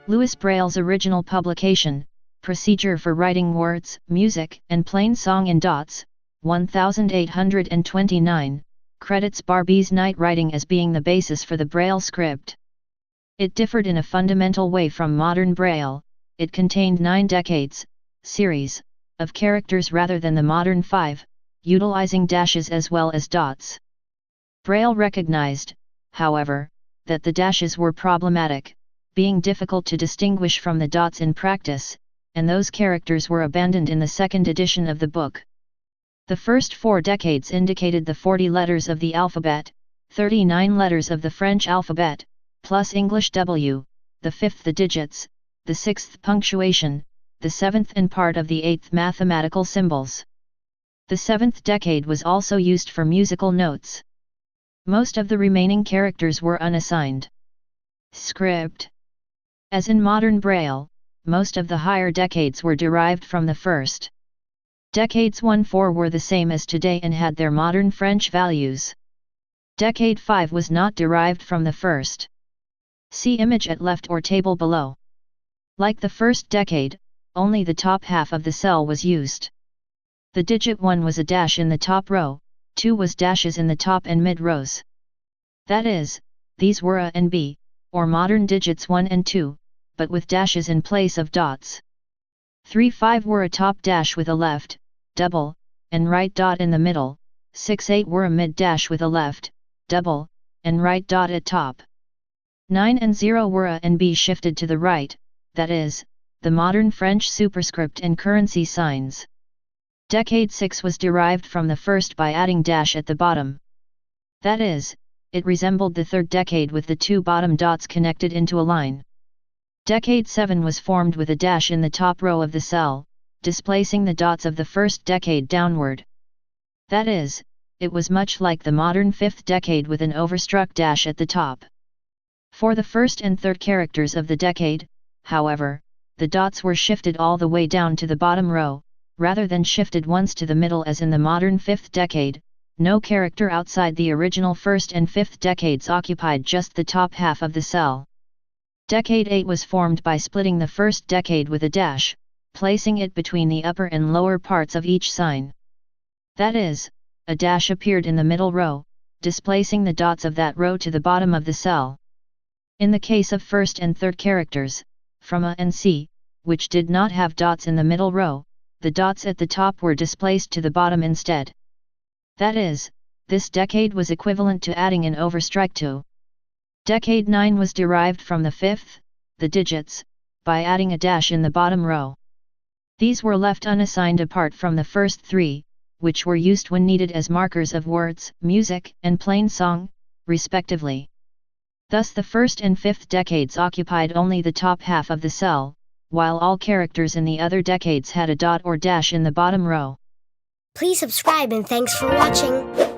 Louis Braille's original publication, Procedure for Writing Words, Music, and Plain Song in Dots, 1829, credits Barbee's night writing as being the basis for the Braille script. It differed in a fundamental way from modern Braille. It contained 9 decades, series, of characters rather than the modern 5, utilizing dashes as well as dots. Braille recognized, however, that the dashes were problematic, being difficult to distinguish from the dots in practice, and those characters were abandoned in the second edition of the book. The first 4 decades indicated the 40 letters of the alphabet, 39 letters of the French alphabet, plus English W, the 5th the digits, the 6th punctuation, the 7th and part of the 8th mathematical symbols. The 7th decade was also used for musical notes. Most of the remaining characters were unassigned. Script. As in modern Braille, most of the higher decades were derived from the first. Decades 1–4 were the same as today and had their modern French values. Decade 5 was not derived from the first. See image at left or table below. Like the first decade, only the top half of the cell was used. The digit 1 was a dash in the top row, 2 was dashes in the top and mid rows. That is, these were A and B, or modern digits 1 and 2, but with dashes in place of dots. 3–5 were a top dash with a left, double, and right dot in the middle, 6–8 were a mid dash with a left, double, and right dot at top. 9 and 0 were A and B shifted to the right, that is, the modern French superscript and currency signs. Decade 6 was derived from the first by adding dash at the bottom. That is, it resembled the third decade with the 2 bottom dots connected into a line. Decade 7 was formed with a dash in the top row of the cell, displacing the dots of the first decade downward. That is, it was much like the modern 5th decade with an overstruck dash at the top. For the first and third characters of the decade, however, the dots were shifted all the way down to the bottom row, rather than shifted once to the middle as in the modern 5th decade. No character outside the original 1st and 5th decades occupied just the top half of the cell. Decade 8 was formed by splitting the first decade with a dash, placing it between the upper and lower parts of each sign. That is, a dash appeared in the middle row, displacing the dots of that row to the bottom of the cell. In the case of first and third characters, from A and C, which did not have dots in the middle row, the dots at the top were displaced to the bottom instead. That is, this decade was equivalent to adding an overstrike to. Decade 9 was derived from the 5th, the digits, by adding a dash in the bottom row. These were left unassigned apart from the first 3, which were used when needed as markers of words, music, and plain song, respectively. Thus the 1st and 5th decades occupied only the top half of the cell, while all characters in the other decades had a dot or dash in the bottom row. Please subscribe and thanks for watching.